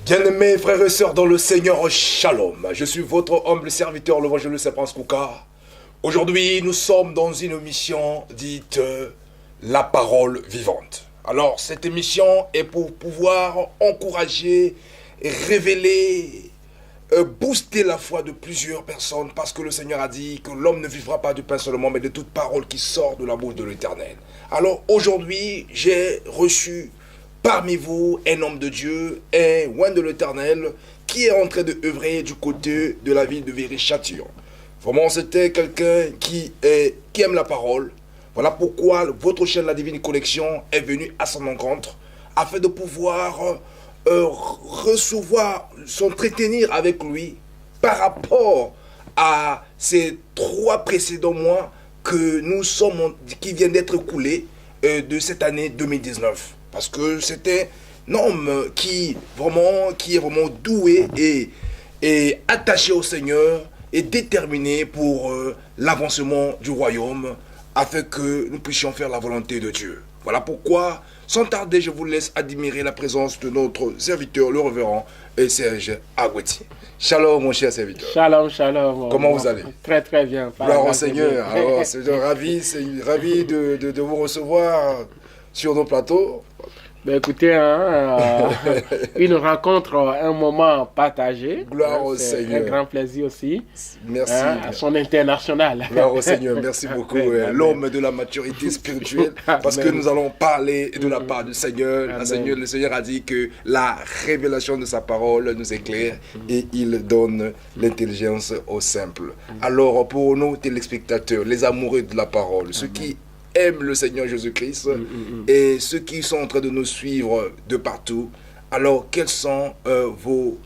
Bien-aimés frères et sœurs dans le Seigneur, Shalom. Je suis votre humble serviteur, l'évangéliste Saint-Prince Kouka. Aujourd'hui, nous sommes dans une émission dite La Parole Vivante. Alors, cette émission est pour pouvoir encourager, révéler, booster la foi de plusieurs personnes, parce que le Seigneur a dit que l'homme ne vivra pas du pain seulement, mais de toute parole qui sort de la bouche de l'Éternel. Alors, aujourd'hui, j'ai reçu parmi vous, un homme de Dieu, un oint de l'Éternel, qui est en train de œuvrer du côté de la ville de Viry-Châtillon. Vraiment, c'était quelqu'un qui aime la parole. Voilà pourquoi votre chaîne La Divine Connexion est venue à son encontre, afin de pouvoir recevoir, s'entretenir avec lui par rapport à ces 3 précédents mois qui viennent d'être écoulés de cette année 2019. Parce que c'était un homme qui est vraiment doué et attaché au Seigneur et déterminé pour l'avancement du royaume afin que nous puissions faire la volonté de Dieu. Voilà pourquoi, sans tarder, je vous laisse admirer la présence de notre serviteur, le révérend Serge Agoueti. Shalom, mon cher serviteur. Shalom, shalom. Comment vous allez? Très, très bien. Gloire au Seigneur. Alors, c'est ravi de vous recevoir sur nos plateaux. Ben écoutez, une rencontre, un moment partagé. Gloire au Seigneur. Un grand plaisir aussi. Merci. À son international. Gloire au Seigneur, merci beaucoup. L'homme de la maturité spirituelle, parce que nous allons parler de la part du Seigneur. Le Seigneur a dit que la révélation de sa parole nous éclaire et il donne l'intelligence aux simples. Alors, pour nos téléspectateurs, les amoureux de la parole, ceux qui aiment le Seigneur Jésus-Christ et ceux qui sont en train de nous suivre de partout, alors quels sont vos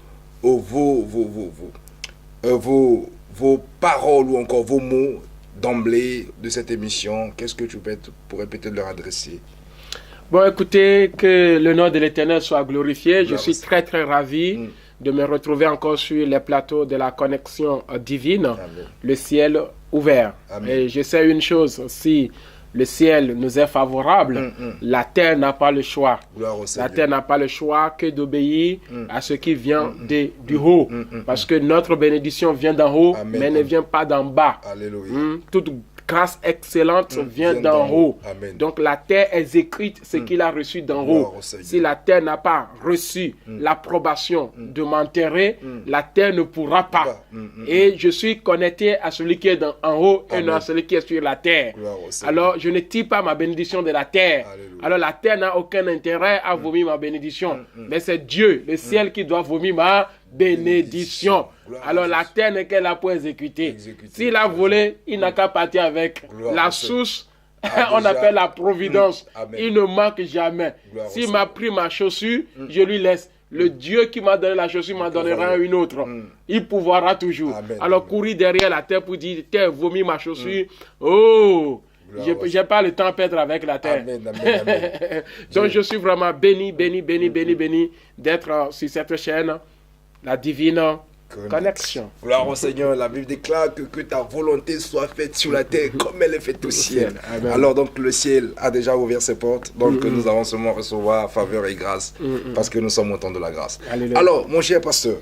paroles ou encore vos mots d'emblée de cette émission? Qu'est-ce que tu pourrais peut-être leur adresser? Bon, écoutez, que le nom de l'Éternel soit glorifié. Je suis très très ravi de me retrouver encore sur les plateaux de la connexion divine. Amen. Le ciel ouvert. Amen. Et je sais une chose, si le ciel nous est favorable, la terre n'a pas le choix. La terre n'a pas le choix que d'obéir à ce qui vient du haut. Parce que notre bénédiction vient d'en haut, mais ne vient pas d'en bas. Toute grâce excellente vient d'en haut. Amen. Donc la terre exécute ce qu'il a reçu d'en haut. Si la terre n'a pas reçu l'approbation de m'enterrer, la terre ne pourra pas. Et je suis connecté à celui qui est en haut et non à celui qui est sur la terre. Alors je ne tire pas ma bénédiction de la terre. Alléluia. Alors la terre n'a aucun intérêt à vomir ma bénédiction. Mais c'est Dieu, le ciel, qui doit vomir ma bénédiction. Alors la terre n'est qu'elle a pour exécuter. S'il a volé, il n'a qu'à partir avec la source. On appelle la providence. Il ne manque jamais. S'il m'a pris ma chaussure, je lui laisse. Le Dieu qui m'a donné la chaussure m'en donnera une autre. Il pourvoira toujours. Alors courir derrière la terre pour dire, terre, vomis ma chaussure. Oh, je n'ai pas le temps à perdre avec la terre. Donc je suis vraiment béni d'être sur cette chaîne, la divine connexion. Gloire au Seigneur. La Bible déclare que ta volonté soit faite sur la terre comme elle est faite au ciel. Amen. Alors donc le ciel a déjà ouvert ses portes. Donc nous allons seulement recevoir faveur et grâce parce que nous sommes au temps de la grâce. Alléluia. Alors mon cher pasteur,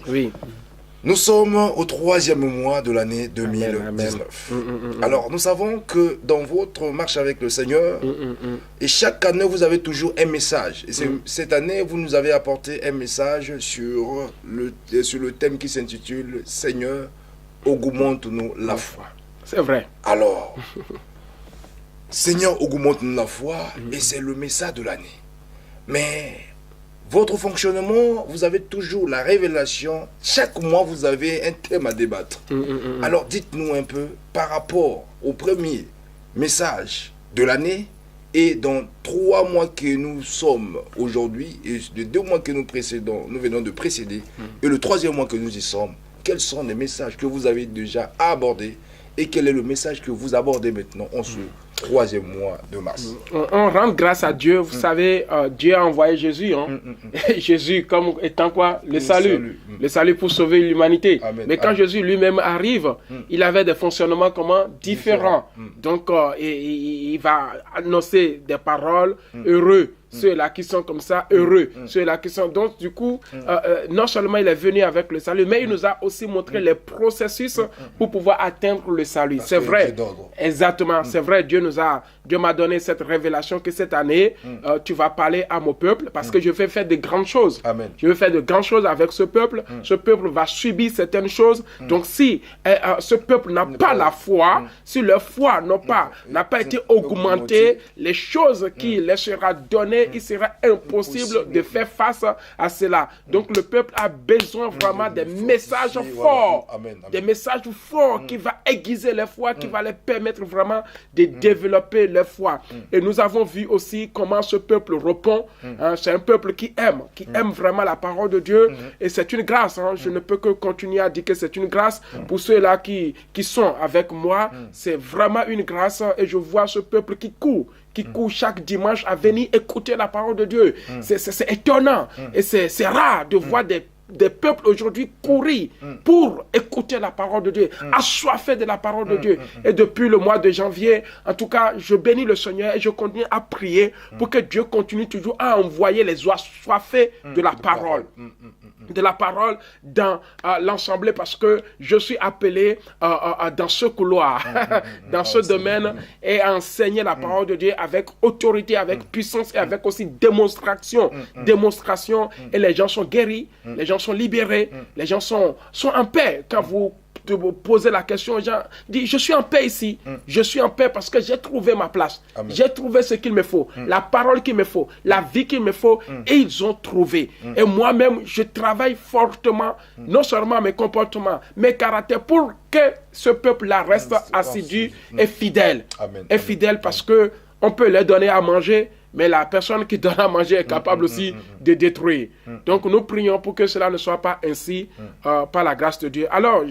nous sommes au 3e mois de l'année 2019. Alors, nous savons que dans votre marche avec le Seigneur, et chaque année, vous avez toujours un message. Et cette année, vous nous avez apporté un message sur le thème qui s'intitule « Seigneur, augmente-nous la foi ». C'est vrai. Alors, Seigneur, augmente-nous la foi, et c'est le message de l'année. Mais votre fonctionnement, vous avez toujours la révélation. Chaque mois, vous avez un thème à débattre. Alors, dites-nous un peu par rapport au premier message de l'année et dans 3 mois que nous sommes aujourd'hui et les 2 mois que nous venons de précéder et le 3e mois que nous y sommes, quels sont les messages que vous avez déjà abordés et quel est le message que vous abordez maintenant en ce 3e mois de mars? On rend grâce à Dieu. Vous savez, Dieu a envoyé Jésus. Jésus comme étant quoi? Le salut. Le salut pour sauver l'humanité. Mais quand Jésus lui-même arrive, il avait des fonctionnements différents. Donc, il va annoncer des paroles heureux ceux-là qui sont comme ça heureux, ceux-là qui sont... Donc, du coup, non seulement il est venu avec le salut, mais il nous a aussi montré les processus pour pouvoir atteindre le salut. C'est vrai. Exactement, c'est vrai. Dieu m'a donné cette révélation que cette année, tu vas parler à mon peuple parce que je vais faire de grandes choses. Amen. Je vais faire de grandes choses avec ce peuple. Ce peuple va subir certaines choses. Donc, si ce peuple n'a pas la foi, si leur foi n'a pas été augmentée, les choses qui leur sera données, il sera impossible de faire face à cela. Donc, le peuple a besoin vraiment des messages forts. Des messages forts qui vont aiguiser leur foi, qui va leur permettre vraiment de développer leur foi. Et nous avons vu aussi comment ce peuple répond. C'est un peuple qui aime vraiment la parole de Dieu. Et c'est une grâce. Je ne peux que continuer à dire que c'est une grâce pour ceux-là qui sont avec moi. C'est vraiment une grâce. Et je vois ce peuple qui court chaque dimanche à venir écouter la parole de Dieu. C'est étonnant. Et c'est rare de voir des peuples aujourd'hui courir pour écouter la parole de Dieu, assoiffés de la parole de Dieu. Et depuis le mois de janvier, en tout cas, je bénis le Seigneur et je continue à prier pour que Dieu continue toujours à envoyer les assoiffés de la parole. De la parole dans l'Assemblée, parce que je suis appelé dans ce couloir, dans ce domaine, et à enseigner la parole de Dieu avec autorité, avec puissance et avec aussi démonstration. Et les gens sont guéris, les gens sont libérés, les gens sont en paix. Quand vous posez la question aux gens, dites, je suis en paix ici, je suis en paix parce que j'ai trouvé ma place, j'ai trouvé ce qu'il me faut, la parole qu'il me faut, la vie qu'il me faut, et ils ont trouvé. Et moi-même, je travaille fortement, non seulement mes comportements, mes caractères, pour que ce peuple-là reste assidu et fidèle. Et fidèle parce que on peut leur donner à manger, mais la personne qui donne à manger est capable aussi de détruire. Donc nous prions pour que cela ne soit pas ainsi par la grâce de Dieu. Alors,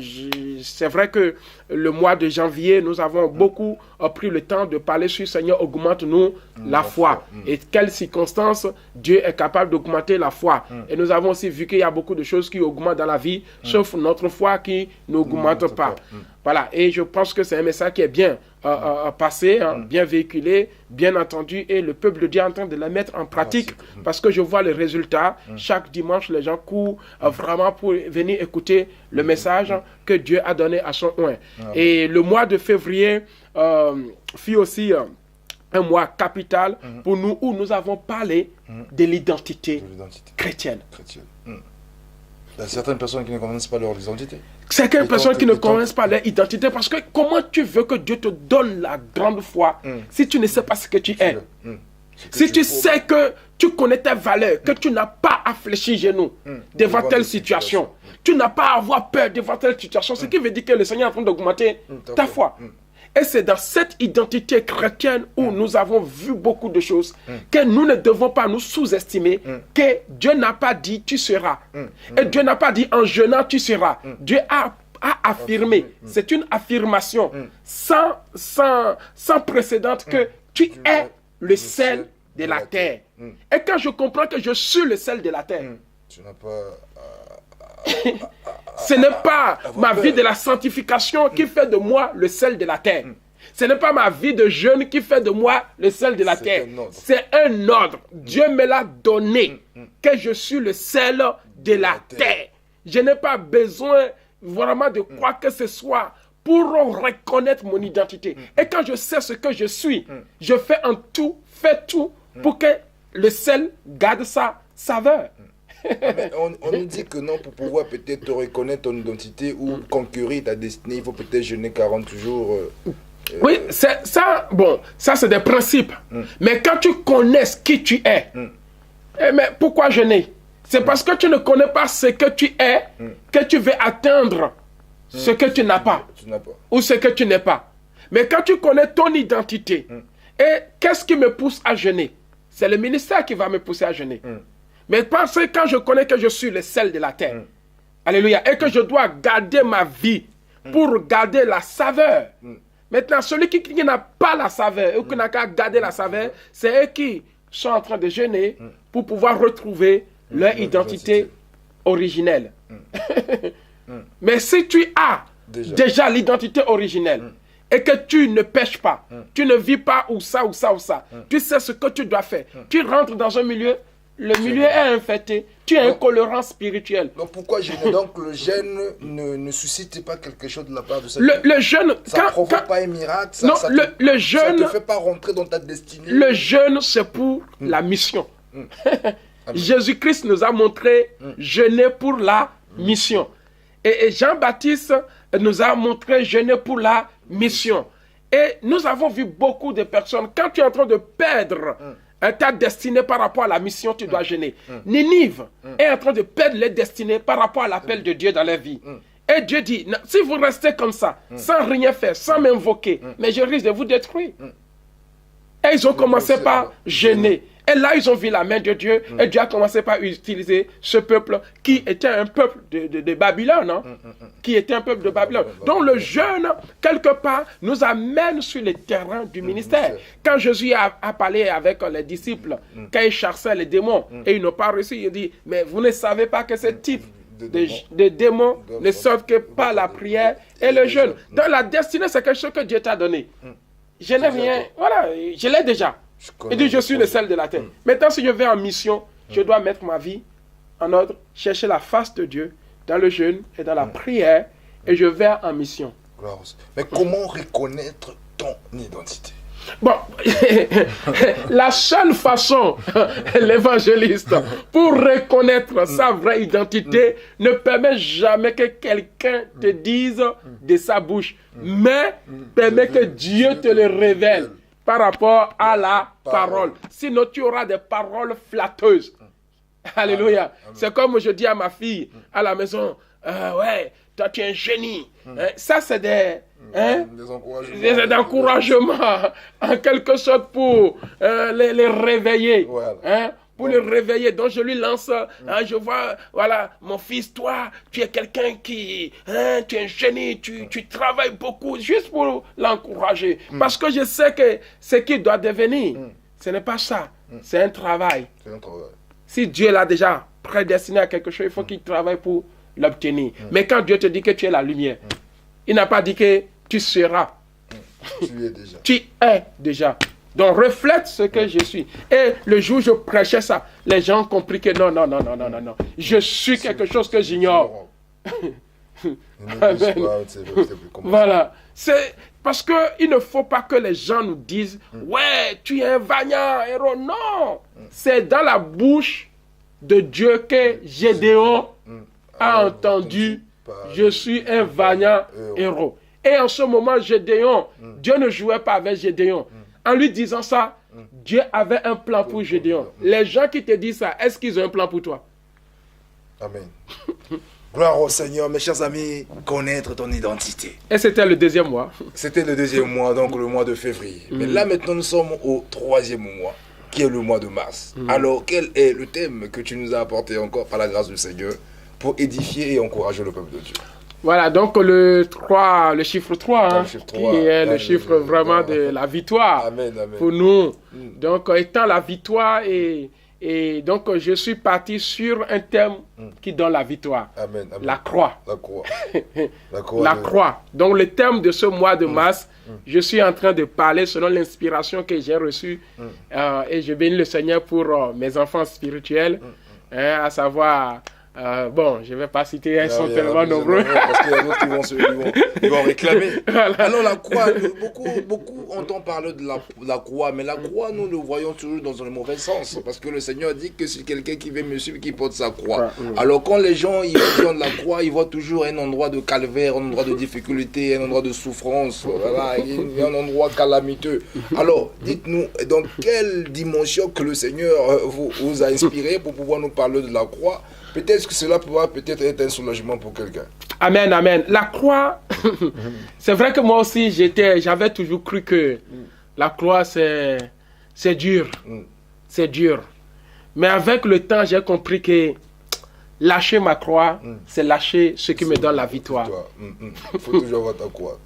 c'est vrai que le mois de janvier, nous avons beaucoup pris le temps de parler sur Seigneur, augmente-nous la foi. Et quelles circonstances Dieu est capable d'augmenter la foi. Et nous avons aussi vu qu'il y a beaucoup de choses qui augmentent dans la vie, sauf notre foi qui n'augmente pas. Voilà, et je pense que c'est un message qui est bien passé, bien véhiculé, bien entendu, et le peuple de Dieu est en train de le mettre en pratique, parce que je vois les résultats. Chaque dimanche, les gens courent vraiment pour venir écouter le message que Dieu a donné à son oint. Et le mois de février fut aussi un mois capital pour nous, où nous avons parlé de l'identité chrétienne. Il y a certaines personnes qui ne connaissent pas leur identité. Certaines personnes qui ne connaissent pas leur identité, parce que comment tu veux que Dieu te donne la grande foi si tu ne sais pas ce que tu es? Si tu sais que tu connais tes valeurs, que tu n'as pas à fléchir genoux devant telle situation, tu n'as pas à avoir peur devant telle situation, ce qui veut dire que le Seigneur est en train d'augmenter ta foi. Et c'est dans cette identité chrétienne où nous avons vu beaucoup de choses que nous ne devons pas nous sous-estimer, que Dieu n'a pas dit tu seras. Et Dieu n'a pas dit en jeûnant tu seras. Dieu a affirmé. C'est une affirmation sans précédent que tu es le sel de la terre. Et quand je comprends que je suis le sel de la terre, tu n'as pas... ce n'est pas ma vie de la sanctification qui fait de moi le sel de la terre. Ce n'est pas ma vie de jeûne qui fait de moi le sel de la terre. C'est un ordre. Dieu me l'a donné, que je suis le sel de la terre. Je n'ai pas besoin vraiment de quoi que ce soit pour reconnaître mon identité. Et quand je sais ce que je suis, je fais tout pour que le sel garde sa saveur. Mais on nous dit que non, pour pouvoir peut-être reconnaître ton identité ou conquérir ta destinée, il faut peut-être jeûner 40 jours. Oui, ça, bon, ça c'est des principes. Mais quand tu connais qui tu es, mais pourquoi jeûner? C'est parce que tu ne connais pas ce que tu es que tu veux atteindre ce que tu n'as pas, ou ce que tu n'es pas. Mais quand tu connais ton identité, et qu'est-ce qui me pousse à jeûner? C'est le ministère qui va me pousser à jeûner. Mais parce que quand je connais que je suis le sel de la terre, alléluia, et que je dois garder ma vie pour garder la saveur. Maintenant, celui qui n'a pas la saveur, ou qui n'a qu'à garder la saveur, c'est eux qui sont en train de jeûner pour pouvoir retrouver leur identité originelle. Mais si tu as déjà l'identité originelle, et que tu ne pêches pas, tu ne vis pas ou ça, ou ça, ou ça, tu sais ce que tu dois faire. Tu rentres dans un milieu, le milieu est infecté, tu as un colorant spirituel. Donc pourquoi jeûner? Donc le jeûne ne suscite pas quelque chose de la part de Satan? Le jeûne... Ça ne provoque pas un miracle? Non, le jeûne... Ça ne te fait pas rentrer dans ta destinée? Le jeûne, c'est pour la mission. Jésus-Christ nous a montré jeûner pour la mission. Et Jean-Baptiste nous a montré jeûner pour la mission. Et nous avons vu beaucoup de personnes, quand tu es en train de perdre ta destinée par rapport à la mission, tu dois jeûner. Ninive est en train de perdre les destinées par rapport à l'appel de Dieu dans leur vie. Et Dieu dit, si vous restez comme ça, sans rien faire, sans m'invoquer, mais je risque de vous détruire. Et ils ont commencé par jeûner. Et là, ils ont vu la main de Dieu. Et Dieu a commencé par utiliser ce peuple qui était un peuple de Babylone. Hein, qui était un peuple de Babylone. Donc le jeûne, quelque part, nous amène sur le terrain du ministère. Quand Jésus a parlé avec les disciples, quand ils chassaient les démons, et ils n'ont pas réussi, il dit, mais vous ne savez pas que ce type de démons ne sortent que par la prière et le jeûne. Donc la destinée, c'est quelque chose que Dieu t'a donné. Je n'ai rien, voilà, je l'ai déjà. Il dit, je suis le sel de la terre. Maintenant, si je vais en mission, je dois mettre ma vie en ordre, chercher la face de Dieu dans le jeûne et dans la prière, et je vais en mission. Mais comment reconnaître ton identité? Bon, la seule façon, l'évangéliste, pour reconnaître sa vraie identité, ne permet jamais que quelqu'un te dise de sa bouche, mais permet que Dieu te le révèle par rapport à la parole. Sinon, tu auras des paroles flatteuses. Alléluia. C'est comme je dis à ma fille à la maison, ouais, toi tu es un génie. Ça, c'est des encouragements, en quelque sorte, pour les réveiller. Voilà. Pour le réveiller. Donc je lui lance, je vois, voilà, mon fils, toi, tu es quelqu'un qui, tu es un génie, tu travailles beaucoup, juste pour l'encourager. Parce que je sais que ce qu'il doit devenir, ce n'est pas ça, c'est un travail. Si Dieu l'a déjà prédestiné à quelque chose, il faut qu'il travaille pour l'obtenir. Mais quand Dieu te dit que tu es la lumière, il n'a pas dit que tu seras. Tu es déjà. Tu es déjà. Donc, reflète ce que je suis. Et le jour où je prêchais ça, les gens ont compris que non. Je suis quelque chose que j'ignore. Voilà. C'est parce qu'il ne faut pas que les gens nous disent ouais, tu es un vaillant héros. Non. C'est dans la bouche de Dieu que Gédéon a entendu je suis un vaillant héros. Et en ce moment, Gédéon, Dieu ne jouait pas avec Gédéon. En lui disant ça, Dieu avait un plan pour Gédéon. Les gens qui te disent ça, est-ce qu'ils ont un plan pour toi? Amen. Gloire au Seigneur, mes chers amis, connaître ton identité. Et c'était le deuxième mois. C'était le deuxième mois, donc le mois de février. Mais là, maintenant, nous sommes au troisième mois, qui est le mois de mars. Alors, quel est le thème que tu nous as apporté encore par la grâce du Seigneur pour édifier et encourager le peuple de Dieu? Voilà, donc le chiffre 3, qui est le chiffre vraiment de la victoire. Amen. Pour nous. Donc, étant la victoire, et donc je suis parti sur un thème qui donne la victoire. Amen. La croix. La croix. Donc, le thème de ce mois de mars, je suis en train de parler selon l'inspiration que j'ai reçue. Et je bénis le Seigneur pour mes enfants spirituels, à savoir... bon, je ne vais pas citer, ils sont tellement nombreux. Parce qu'il y a d'autres qui vont réclamer. Voilà. Alors la croix, beaucoup entendent parler de la croix, mais la croix, nous le voyons toujours dans le mauvais sens. Parce que le Seigneur dit que c'est quelqu'un qui veut me suivre, qui porte sa croix. Alors quand les gens ils regardent la croix, ils voient toujours un endroit de calvaire, un endroit de difficulté, un endroit de souffrance, voilà, un endroit calamiteux. Alors, dites-nous, dans quelle dimension que le Seigneur vous a inspiré pour pouvoir nous parler de la croix? Peut-être que cela pourra peut-être être un soulagement pour quelqu'un. Amen. La croix, c'est vrai que moi aussi, j'avais toujours cru que la croix, c'est dur. C'est dur. Mais avec le temps, j'ai compris que lâcher ma croix, c'est lâcher ce qui me donne la victoire. Il faut toujours avoir ta croix.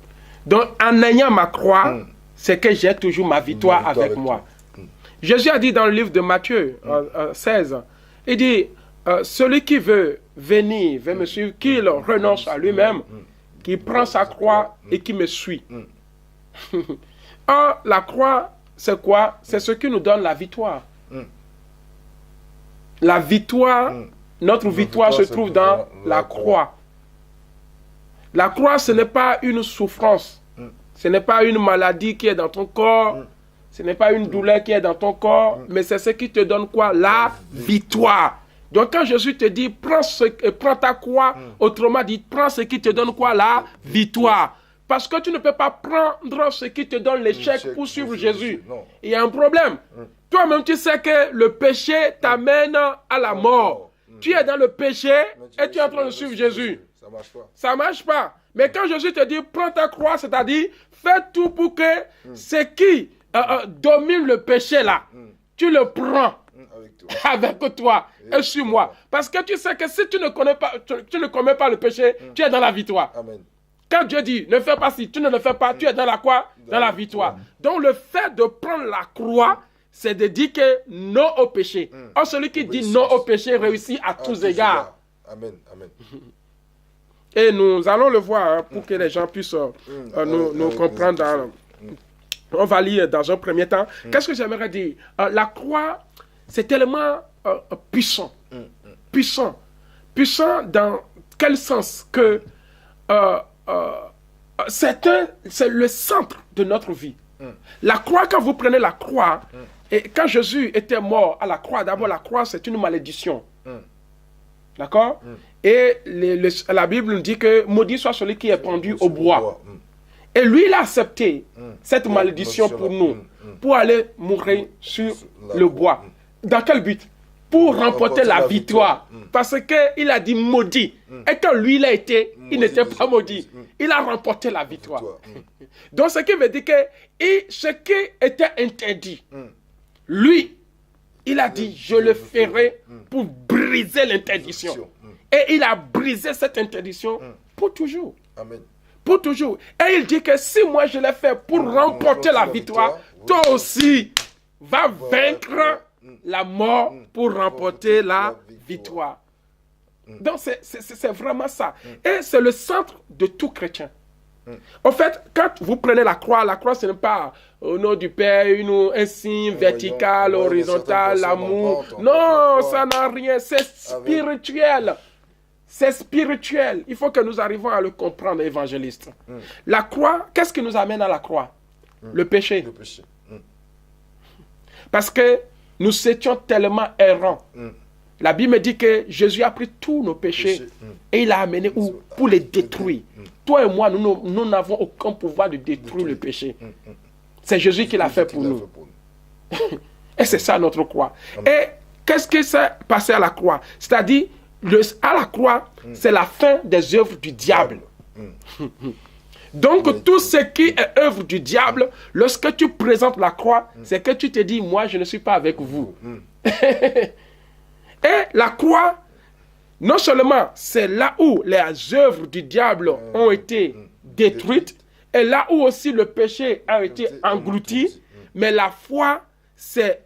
Donc, en ayant ma croix, c'est que j'ai toujours ma victoire avec moi. Jésus a dit dans le livre de Matthieu 16, il dit... celui qui veut venir, veut me suivre, qu'il renonce à lui-même, qui prend sa croix et qui me suit. Or, la croix, c'est quoi? C'est ce qui nous donne la victoire. La victoire, notre victoire se trouve dans la croix. La croix, ce n'est pas une souffrance. Ce n'est pas une maladie qui est dans ton corps. Ce n'est pas une douleur qui est dans ton corps. Mais c'est ce qui te donne quoi? La victoire. Donc quand Jésus te dit, prends ta croix, autrement dit, prends ce qui te donne quoi? La victoire. Parce que tu ne peux pas prendre ce qui te donne l'échec pour suivre Jésus. Il y a un problème. Toi-même, tu sais que le péché t'amène à la mort. Tu es dans le péché et tu es en train de suivre Jésus. Ça marche pas. Ça marche pas. Mais quand Jésus te dit, prends ta croix, c'est-à-dire, fais tout pour que ce qui domine le péché là, tu le prends avec toi et sur moi. Parce que tu sais que si tu ne connais pas, tu ne commets pas le péché, tu es dans la victoire. Amen. Quand Dieu dit, ne fais pas ci, tu ne le fais pas, tu es dans la quoi? Dans la victoire. Donc le fait de prendre la croix, c'est de dire que non au péché. Or celui qui dit non au péché réussit à tous égards. Amen. Amen. Et nous allons le voir pour que les gens puissent nous comprendre. On va lire dans un premier temps. Qu'est-ce que j'aimerais dire? La croix, c'est tellement puissant. Puissant. Puissant dans quel sens? Que c'est le centre de notre vie. La croix, quand vous prenez la croix, et quand Jésus était mort à la croix, d'abord la croix c'est une malédiction. D'accord? Et la Bible nous dit que maudit soit celui qui est pendu au bois. Et lui, il a accepté cette malédiction pour nous, pour aller mourir sur le bois. Dans quel but? Pour remporter la victoire. Parce qu'il a dit maudit. Et quand lui, il a été, il n'était pas maudit. Il a remporté la victoire. Donc, ce qui veut dire que ce qui était interdit, lui, il a dit, je le ferai pour briser l'interdiction. Et il a brisé cette interdiction pour toujours. Amen. Pour toujours. Et il dit que si moi je l'ai fait pour remporter la victoire, toi aussi va vaincre la mort pour remporter la victoire. Donc c'est vraiment ça. Et c'est le centre de tout chrétien. En fait, quand vous prenez la croix ce n'est pas au nom du Père, un signe vertical, horizontal, l'amour. Non, ça n'a rien. C'est spirituel. C'est spirituel. Il faut que nous arrivions à le comprendre, évangéliste. La croix, qu'est-ce qui nous amène à la croix? Le péché. Le péché. Parce que nous étions tellement errants. La Bible me dit que Jésus a pris tous nos péchés et il l'a amené où? Pour les détruire. Toi et moi, nous n'avons aucun pouvoir de détruire le péché. C'est Jésus qui l'a fait pour nous. Et c'est ça notre croix. Et qu'est-ce qui s'est passé à la croix? C'est-à-dire, à la croix, c'est la fin des œuvres du diable. Donc, tout ce qui est œuvre du diable, lorsque tu présentes la croix, c'est que tu te dis, moi, je ne suis pas avec vous. Et la croix, non seulement c'est là où les œuvres du diable ont été détruites, et là où aussi le péché a été englouti, mais la croix, c'est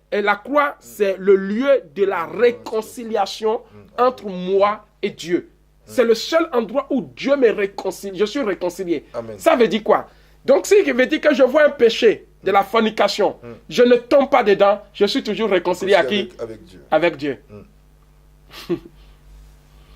le lieu de la réconciliation entre moi et Dieu. C'est le seul endroit où Dieu me réconcilie. Je suis réconcilié. Amen. Ça veut dire quoi? Donc, si je veut dire que je vois un péché de la fornication, je ne tombe pas dedans, je suis toujours réconcilié à qui? Avec Dieu.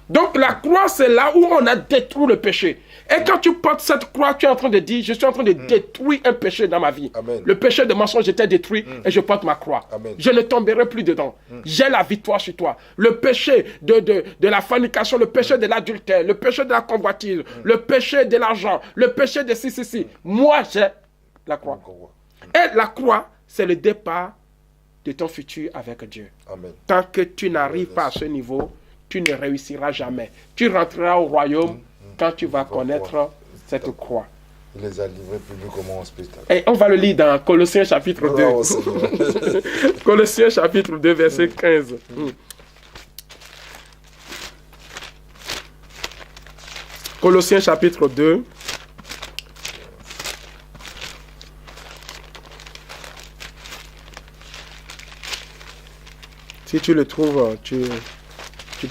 Donc, la croix, c'est là où on a détruit le péché. Et quand tu portes cette croix, tu es en train de dire, je suis en train de détruire un péché dans ma vie. Amen. Le péché de mensonge était détruit et je porte ma croix. Amen. Je ne tomberai plus dedans. J'ai la victoire sur toi. Le péché de la fornication, le péché de l'adultère, le péché de la convoitise, le péché de l'argent, le péché de si. Moi, j'ai la croix. Et la croix, c'est le départ de ton futur avec Dieu. Amen. Tant que tu n'arrives pas à ce niveau, tu ne réussiras jamais. Tu rentreras au royaume quand tu vas connaître cette croix. Il les a livrés publiquement en spectacle. Et on va le lire dans Colossiens chapitre 2. Colossiens chapitre 2, verset 15. Colossiens chapitre 2. Si tu le trouves, tu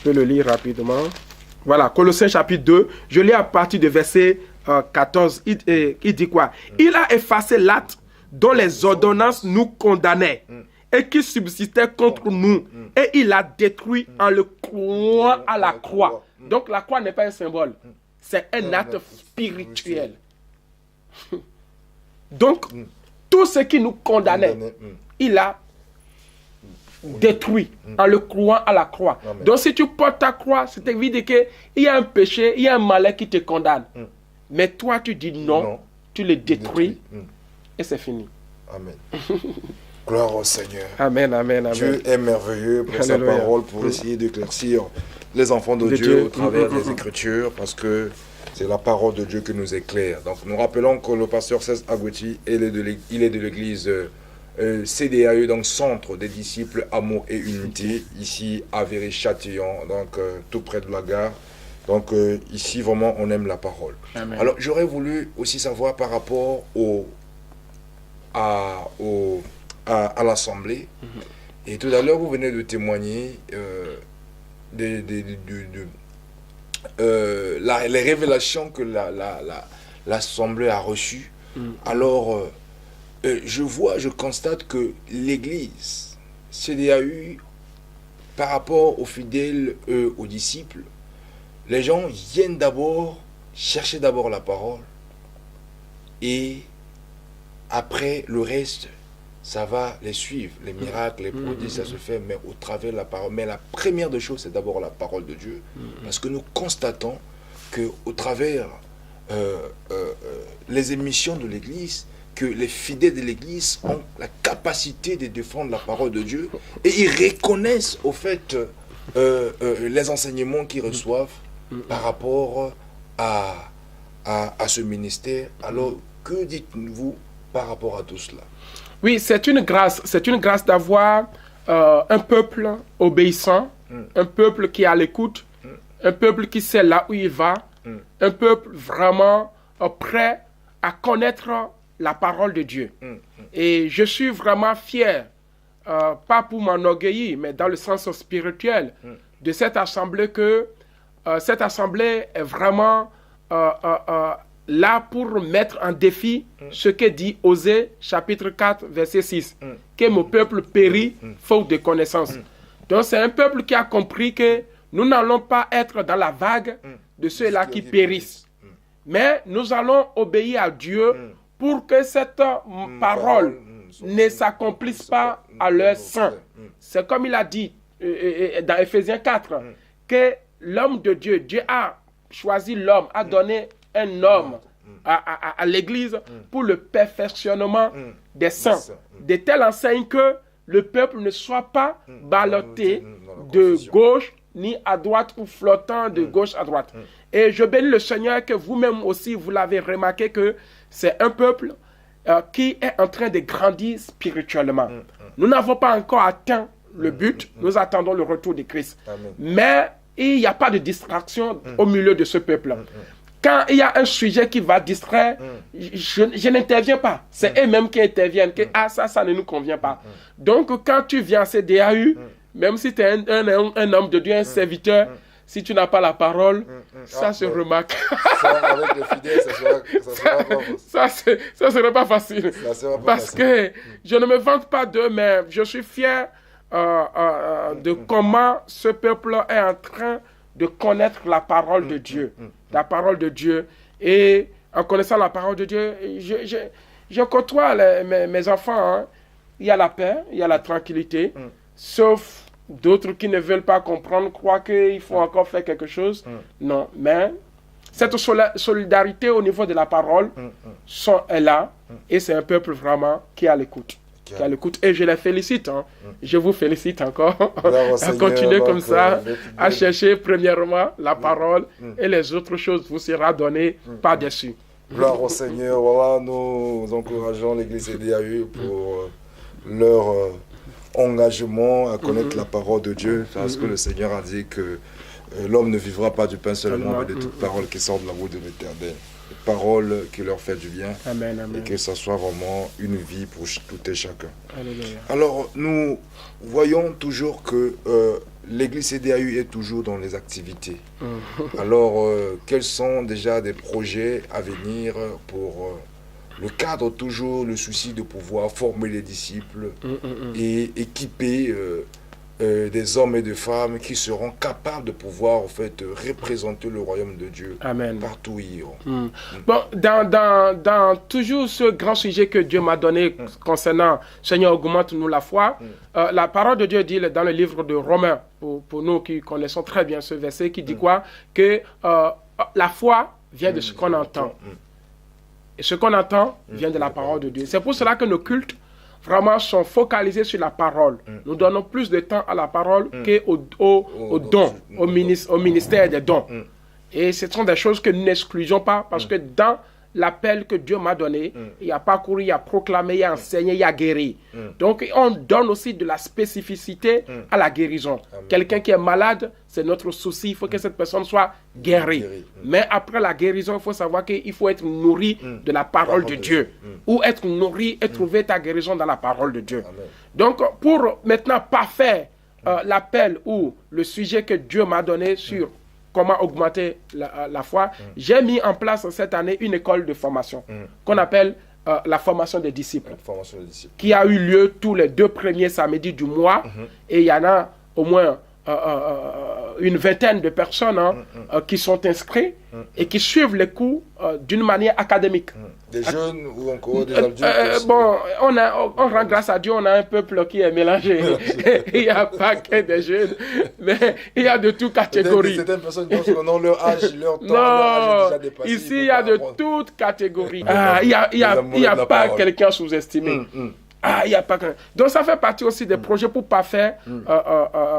peux le lire rapidement. Voilà, Colossiens chapitre 2, je lis à partir de verset 14, il dit quoi? Il a effacé l'acte dont les ordonnances nous condamnaient et qui subsistait contre nous. Et il l'a détruit en le clouant à la croix. Donc la croix n'est pas un symbole. C'est un acte spirituel. Donc, tout ce qui nous condamnait, il a détruit en le clouant à la croix. Donc si tu portes ta croix, c'est évident qu'il y a un péché, il y a un malheur qui te condamne. Mais toi, tu dis non, tu le détruis et c'est fini. Amen. Gloire au Seigneur. Amen, amen, amen. Dieu est merveilleux pour sa parole, pour essayer d'éclaircir les enfants de Dieu au travers des Écritures, parce que c'est la parole de Dieu qui nous éclaire. Donc nous rappelons que le pasteur Cesc Agouti, il est de l'église CDAE, donc Centre des disciples Amour et Unité, ici à Véry-Châtillon, donc tout près de la gare. Donc ici vraiment on aime la parole. Amen. Alors j'aurais voulu aussi savoir par rapport à l'Assemblée. Et tout à l'heure, vous venez de témoigner les révélations que l'Assemblée a reçues. Alors, je constate que l'Église CDAU, par rapport aux fidèles, aux disciples, les gens viennent chercher d'abord la parole. Et après, le reste, ça va les suivre. Les miracles, les prodiges, ça se fait, mais au travers de la parole. Mais la première des choses, c'est d'abord la parole de Dieu. Parce que nous constatons qu'au travers les émissions de l'Église, que les fidèles de l'Église ont la capacité de défendre la parole de Dieu. Et ils reconnaissent, au fait, les enseignements qu'ils reçoivent par rapport à ce ministère. Alors, que dites-vous par rapport à tout cela? Oui, c'est une grâce d'avoir un peuple obéissant, un peuple qui est à l'écoute, un peuple qui sait là où il va, un peuple vraiment prêt à connaître la parole de Dieu. Et je suis vraiment fier, pas pour m'enorgueillir, mais dans le sens spirituel, de cette assemblée que cette assemblée est vraiment là pour mettre en défi ce que dit Osée, chapitre 4, verset 6, que mon peuple périt faute de connaissance. Donc c'est un peuple qui a compris que nous n'allons pas être dans la vague de ceux-là qui périssent, mais nous allons obéir à Dieu pour que cette parole ne s'accomplisse pas à leur sein. C'est comme il a dit dans Ephésiens 4, que l'homme de Dieu, Dieu a choisi l'homme, a donné un homme à l'Église pour le perfectionnement des saints, de telle enseigne que le peuple ne soit pas ballotté de gauche ni à droite ou flottant de gauche à droite. Et je bénis le Seigneur que vous-même aussi, vous l'avez remarqué que c'est un peuple qui est en train de grandir spirituellement. Nous n'avons pas encore atteint le but, nous attendons le retour de Christ. Mais il n'y a pas de distraction au milieu de ce peuple. Quand il y a un sujet qui va distraire, je n'interviens pas. C'est eux-mêmes qui interviennent. Ça ne nous convient pas. Donc, quand tu viens à CDAU, même si tu es un homme de Dieu, un serviteur, si tu n'as pas la parole, ça se remarque. Ça, avec les fidèles, ça serait pas facile. Parce que je ne me vante pas d'eux, mais je suis fier de comment ce peuple est en train de connaître la parole de Dieu. La parole de Dieu. Et en connaissant la parole de Dieu, je côtoie mes enfants. Hein. Il y a la paix, il y a la tranquillité. Sauf d'autres qui ne veulent pas comprendre, croient qu'il faut encore faire quelque chose. Non, mais cette solidarité au niveau de la parole est là. Et c'est un peuple vraiment qui est à l'écoute. Et je les félicite. Hein. Je vous félicite encore à continuer comme ça, à chercher premièrement la parole et les autres choses vous sera données par-dessus. Gloire au Seigneur. Voilà, nous encourageons l'Église CDAU pour leur engagement à connaître la parole de Dieu, parce que le Seigneur a dit que l'homme ne vivra pas du pain seulement, mais de toute parole qui sort de la bouche de l'Éternel. Parole qui leur fait du bien. Amen, amen. Et que ça soit vraiment une vie pour tout et chacun. Alléluia. Alors, nous voyons toujours que l'église CDAU est toujours dans les activités. Alors, quels sont déjà des projets à venir pour le cadre, toujours le souci de pouvoir former les disciples et équiper des hommes et des femmes qui seront capables de pouvoir en fait représenter le royaume de Dieu. Amen. Partout où ils iront. Bon, dans toujours ce grand sujet que Dieu m'a donné concernant Seigneur, augmente-nous la foi, la parole de Dieu dit dans le livre de Romains, pour nous qui connaissons très bien ce verset, qui dit quoi? Que la foi vient de ce qu'on entend. Et ce qu'on entend vient de la parole de Dieu. C'est pour cela que nos cultes vraiment sont focalisés sur la parole. Nous donnons plus de temps à la parole qu'au don, au ministère des dons. Et ce sont des choses que nous n'exclusons pas parce que dans l'appel que Dieu m'a donné, il a parcouru, il a proclamé, il a enseigné, il a guéri. Donc on donne aussi de la spécificité à la guérison. Quelqu'un qui est malade, c'est notre souci, il faut que cette personne soit guérie. Mais après la guérison, il faut savoir qu'il faut être nourri de la parole de Dieu. Ou être nourri et trouver ta guérison dans la parole de Dieu. Donc pour maintenant parfaire l'appel ou le sujet que Dieu m'a donné sur comment augmenter la foi, j'ai mis en place cette année une école de formation qu'on appelle la formation des disciples, qui a eu lieu tous les 2 premiers samedis du mois, et il y en a au moins une vingtaine de personnes qui sont inscrits et qui suivent les cours d'une manière académique. Des jeunes ou encore des adultes bon, on rend grâce à Dieu, on a un peuple qui est mélangé. Il n'y a pas que des jeunes, mais il y a de toutes catégories. Certaines personnes pensent que non, leur âge, leur temps, non, leur âge est déjà dépassé. Ici, il y a de toutes catégories. Il n'y a pas quelqu'un sous-estimé. Il y a pas. Donc, ça fait partie aussi des projets pour parfaire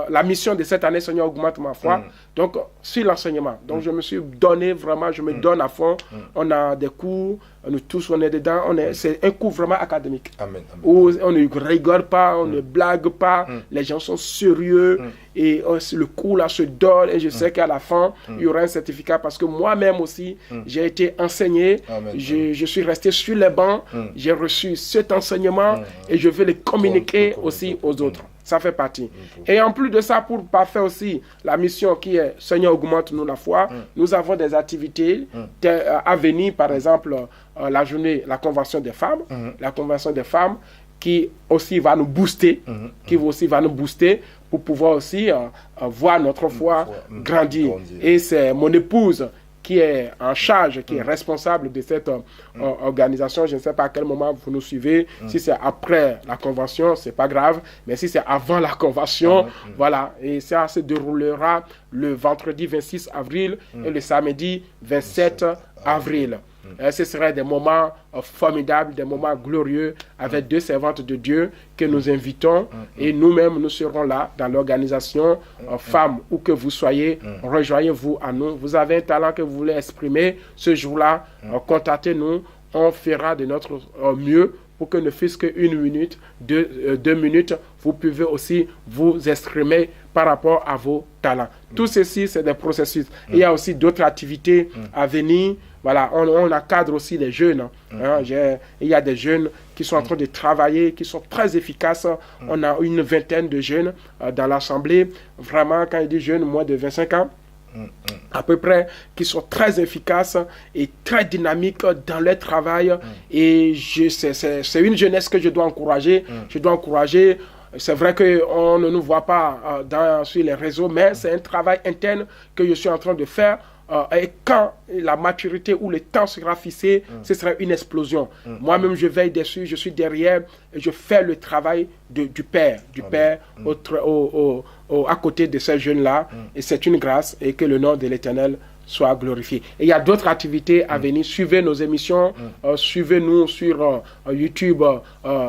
la mission de cette année, Seigneur, augmente ma foi. Donc, sur l'enseignement. Donc, je me suis donné vraiment, je me donne à fond. On a des cours, nous tous, on est dedans. C'est un cours vraiment académique. Amen. Où on ne rigole pas, on ne blague pas. Les gens sont sérieux. Et le cours là se donne. Et je sais qu'à la fin, il y aura un certificat parce que moi-même aussi, j'ai été enseigné. Je suis resté sur les bancs. J'ai reçu cet enseignement. Et je vais les communiquer aussi aux autres. Ça fait partie. Et en plus de ça, pour parfaire aussi la mission qui est Seigneur, augmente-nous la foi, nous avons des activités à venir, par exemple, la journée, la convention des femmes, la convention des femmes qui aussi va nous booster, pour pouvoir aussi voir notre foi grandir. Et c'est mon épouse qui est en charge, qui est responsable de cette organisation. Je ne sais pas à quel moment vous nous suivez. Si c'est après la convention, c'est pas grave. Mais si c'est avant la convention, voilà. Et ça se déroulera le vendredi 26 avril et le samedi 27 avril. Ce seraient des moments formidables, des moments glorieux avec 2 servantes de Dieu que nous invitons et nous-mêmes nous serons là dans l'organisation. Femmes, où que vous soyez, rejoignez-vous à nous. Vous avez un talent que vous voulez exprimer ce jour-là, contactez-nous, on fera de notre mieux pour que ne fût-ce qu'une minute, 2 minutes, vous pouvez aussi vous exprimer par rapport à vos talents. Tout ceci, c'est des processus. Il y a aussi d'autres activités à venir. Voilà, on encadre aussi les jeunes. Il y a des jeunes qui sont en train de travailler, qui sont très efficaces. On a une vingtaine de jeunes dans l'Assemblée. Vraiment, quand il dit jeunes, moins de 25 ans, à peu près, qui sont très efficaces et très dynamiques dans leur travail. Et c'est une jeunesse que je dois encourager. Je dois encourager. C'est vrai qu'on ne nous voit pas sur les réseaux, mais c'est un travail interne que je suis en train de faire. Et quand la maturité ou le temps sera fixé, ce sera une explosion. Moi-même, je veille dessus, je suis derrière et je fais le travail du Père, à côté de ces jeunes-là. Et c'est une grâce et que le nom de l'Éternel soit glorifié. Et il y a d'autres activités à venir. Suivez nos émissions, suivez-nous sur YouTube,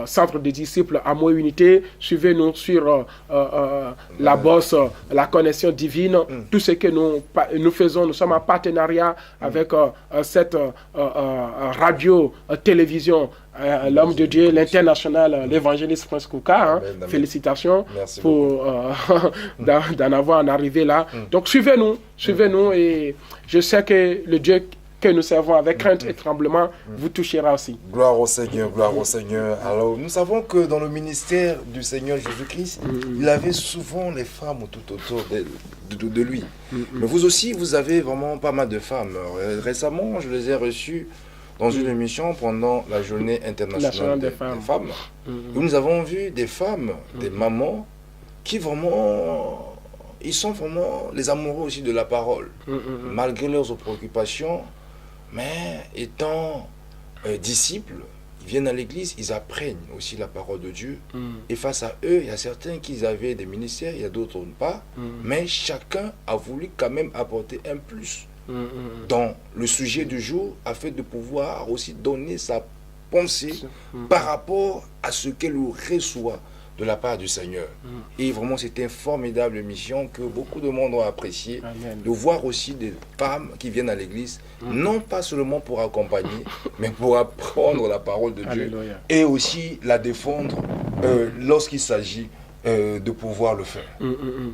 Centre des disciples Amour et Unité, suivez-nous sur la bosse, la connexion divine, tout ce que nous faisons. Nous sommes en partenariat avec cette radio, télévision, l'homme de Dieu, l'international, l'évangéliste Prince Kouka. Félicitations pour d'en avoir en arrivé là. Donc suivez-nous et je sais que le Dieu que nous servons avec crainte et tremblement vous touchera aussi. Gloire au Seigneur, gloire au Seigneur. Alors, nous savons que dans le ministère du Seigneur Jésus-Christ, il avait souvent les femmes tout autour de lui. Mais vous aussi, vous avez vraiment pas mal de femmes. Récemment, je les ai reçues dans une émission pendant la journée internationale des femmes. Où nous avons vu des femmes, des mamans, qui vraiment... Ils sont vraiment les amoureux aussi de la parole, malgré leurs préoccupations, mais étant disciples, ils viennent à l'église, ils apprennent aussi la parole de Dieu. Et face à eux, il y a certains qui avaient des ministères, il y a d'autres pas, mais chacun a voulu quand même apporter un plus dans le sujet du jour, afin de pouvoir aussi donner sa pensée par rapport à ce qu'elle reçoit de la part du Seigneur. Et vraiment, c'était une formidable mission que beaucoup de monde ont apprécié. De voir aussi des femmes qui viennent à l'église, non pas seulement pour accompagner, mais pour apprendre la parole de Dieu et aussi la défendre lorsqu'il s'agit de pouvoir le faire.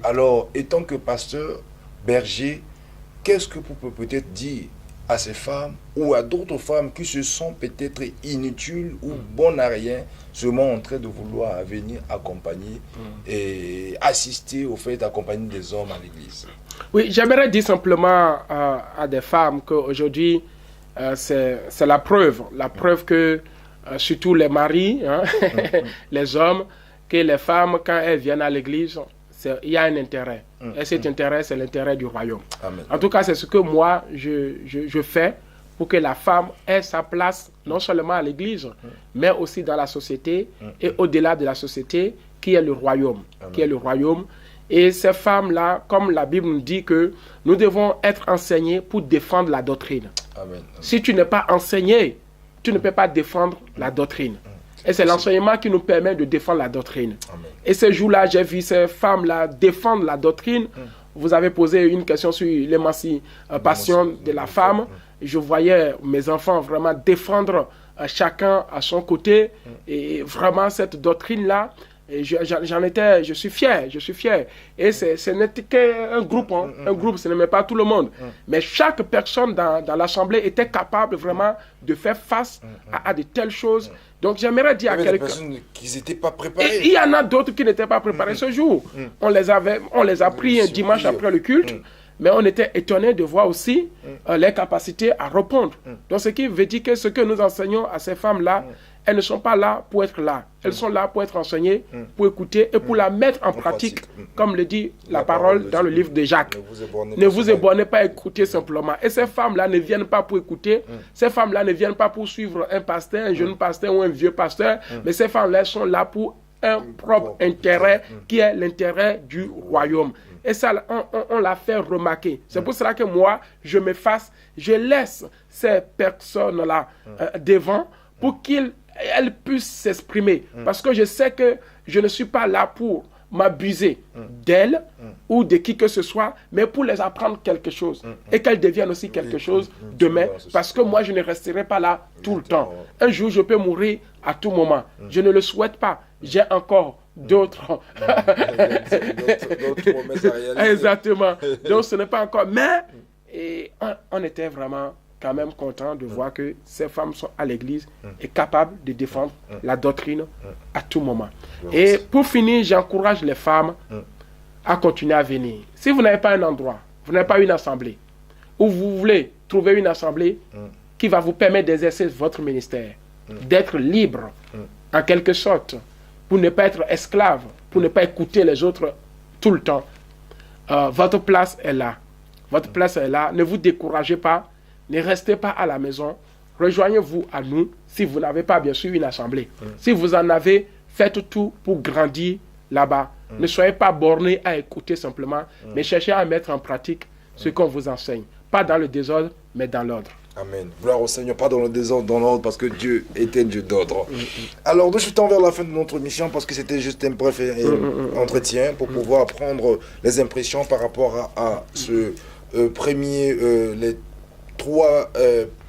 Alors, étant que pasteur, berger, qu'est-ce que vous pouvez peut-être dire à ces femmes ou à d'autres femmes qui se sentent peut-être inutiles ou bonnes à rien, seulement en train de vouloir venir accompagner et assister au fait d'accompagner des hommes à l'église? Oui, j'aimerais dire simplement à des femmes qu'aujourd'hui, c'est la preuve que surtout les maris, les hommes, que les femmes, quand elles viennent à l'église, il y a un intérêt. Et cet intérêt, c'est l'intérêt du royaume. Amen. En tout cas, c'est ce que moi, je fais pour que la femme ait sa place, non seulement à l'église, mais aussi dans la société et au-delà de la société, qui est le royaume. Qui est le royaume. Et ces femmes-là, comme la Bible nous dit que nous devons être enseignés pour défendre la doctrine. Amen. Si tu n'es pas enseigné, tu ne peux pas défendre la doctrine. Et c'est l'enseignement qui nous permet de défendre la doctrine. Amen. Et ce jour-là, j'ai vu ces femmes-là défendre la doctrine. Vous avez posé une question sur l'émancipation de la femme. Je voyais mes enfants vraiment défendre chacun à son côté. Et vraiment, cette doctrine-là, je suis fier. Et ce n'était qu'un groupe, un groupe, ce n'est même pas tout le monde. Mais chaque personne dans l'assemblée était capable vraiment de faire face à de telles choses. Donc j'aimerais dire à quelqu'un... Il y a des personnes qui n'étaient pas préparées. Et il y en a d'autres qui n'étaient pas préparés ce jour. On les a pris un dimanche après le culte. Mais on était étonnés de voir aussi les capacités à répondre. Donc ce qui veut dire que ce que nous enseignons à ces femmes-là, elles ne sont pas là pour être là. Elles sont là pour être enseignées, pour écouter et pour la mettre en pratique, comme le dit la parole dans le livre de Jacques. Ne vous ébornez pas à écouter simplement. Et ces femmes-là ne viennent pas pour écouter. Ces femmes-là ne viennent pas pour suivre un pasteur, un jeune pasteur ou un vieux pasteur. Mais ces femmes-là sont là pour un propre intérêt qui est l'intérêt du royaume. Et ça, on l'a fait remarquer. C'est pour cela que moi, je laisse ces personnes-là devant pour qu'elles puissent s'exprimer. Parce que je sais que je ne suis pas là pour m'abuser d'elles ou de qui que ce soit, mais pour les apprendre quelque chose et qu'elles deviennent aussi quelque chose demain. Parce que moi, je ne resterai pas là tout le temps. Un jour, je peux mourir à tout moment. Je ne le souhaite pas. J'ai encore d'autres promesses à réaliser. Exactement. Donc ce n'est pas encore. Mais on était vraiment quand même content de voir que ces femmes sont à l'église et capables de défendre la doctrine à tout moment. Et pour finir, j'encourage les femmes à continuer à venir. Si vous n'avez pas un endroit, vous n'avez pas une assemblée, ou vous voulez trouver une assemblée qui va vous permettre d'exercer votre ministère, d'être libre en quelque sorte, pour ne pas être esclave, pour ne pas écouter les autres tout le temps. Votre place est là. Votre place est là. Ne vous découragez pas. Ne restez pas à la maison. Rejoignez-vous à nous si vous n'avez pas bien sûr une assemblée. Si vous en avez, faites tout pour grandir là-bas. Ne soyez pas bornés à écouter simplement, mais cherchez à mettre en pratique ce qu'on vous enseigne. Pas dans le désordre, mais dans l'ordre. Amen. Gloire au Seigneur, pas dans le désordre, dans l'ordre, parce que Dieu est un Dieu d'ordre. Alors, nous chutons vers la fin de notre mission, parce que c'était juste un bref entretien pour pouvoir prendre les impressions par rapport à ce les 3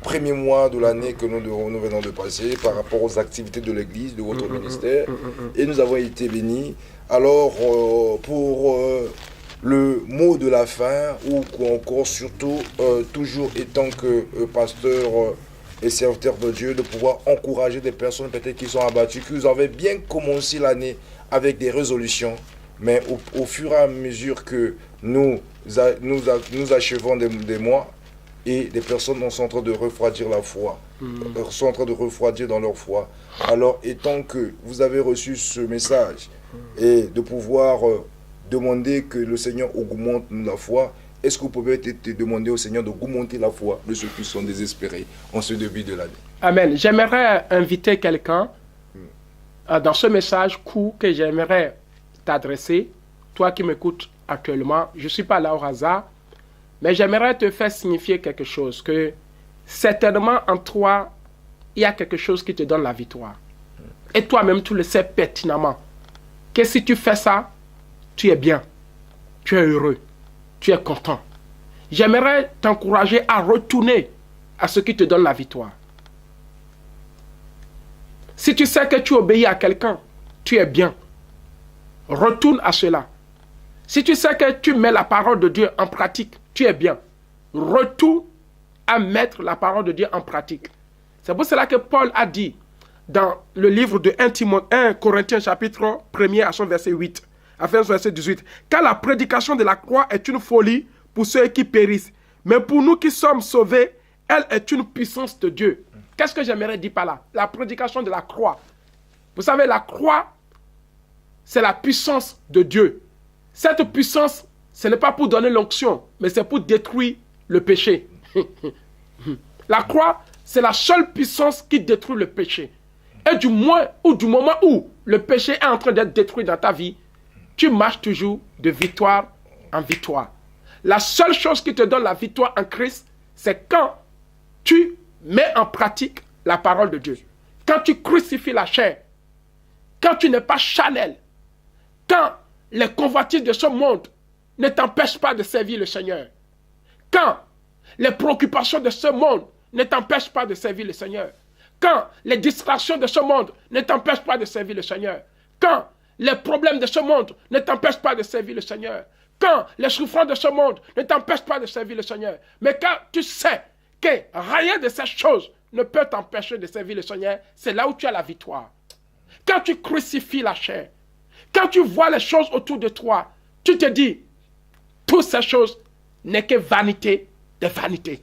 premiers mois de l'année que nous venons de passer, par rapport aux activités de l'Église, de votre ministère. Et nous avons été bénis. Alors, pour le mot de la fin, ou encore surtout, toujours étant que pasteur et serviteur de Dieu, de pouvoir encourager des personnes peut-être qui sont abattues, qui avaient bien commencé l'année avec des résolutions, mais au fur et à mesure que nous achevons des mois, et des personnes sont en train de refroidir la foi, sont en train de refroidir dans leur foi. Alors, étant que vous avez reçu ce message et de pouvoir demander que le Seigneur augmente la foi, est-ce que vous pouvez demander au Seigneur d'augmenter la foi de ceux qui sont désespérés en ce début de l'année? Amen. J'aimerais inviter quelqu'un dans ce message court que j'aimerais t'adresser, toi qui m'écoutes actuellement. Je ne suis pas là au hasard, mais j'aimerais te faire signifier quelque chose, que certainement en toi, il y a quelque chose qui te donne la victoire. Et toi-même, tu le sais pertinemment, que si tu fais ça, tu es bien, tu es heureux, tu es content. J'aimerais t'encourager à retourner à ce qui te donne la victoire. Si tu sais que tu obéis à quelqu'un, tu es bien. Retourne à cela. Si tu sais que tu mets la parole de Dieu en pratique, tu es bien. Retourne à mettre la parole de Dieu en pratique. C'est pour cela que Paul a dit dans le livre de 1 Corinthiens chapitre 1er à son verset 8, à son verset 18, car la prédication de la croix est une folie pour ceux qui périssent, mais pour nous qui sommes sauvés, elle est une puissance de Dieu. Qu'est-ce que j'aimerais dire par là? La prédication de la croix. Vous savez, la croix, c'est la puissance de Dieu. Cette puissance, ce n'est pas pour donner l'onction, mais c'est pour détruire le péché. La croix, c'est la seule puissance qui détruit le péché. Et du moment où le péché est en train d'être détruit dans ta vie, tu marches toujours de victoire en victoire. La seule chose qui te donne la victoire en Christ, c'est quand tu mets en pratique la parole de Dieu. Quand tu crucifies la chair, quand tu n'es pas charnel, quand les convoitises de ce monde ne t'empêchent pas de servir le Seigneur, quand les préoccupations de ce monde ne t'empêchent pas de servir le Seigneur, quand les distractions de ce monde ne t'empêchent pas de servir le Seigneur, quand les problèmes de ce monde ne t'empêchent pas de servir le Seigneur, quand les souffrances de ce monde ne t'empêchent pas de servir le Seigneur, mais quand tu sais que rien de ces choses ne peut t'empêcher de servir le Seigneur, c'est là où tu as la victoire. Quand tu crucifies la chair, quand tu vois les choses autour de toi, tu te dis, toutes ces choses n'est que vanité de vanité.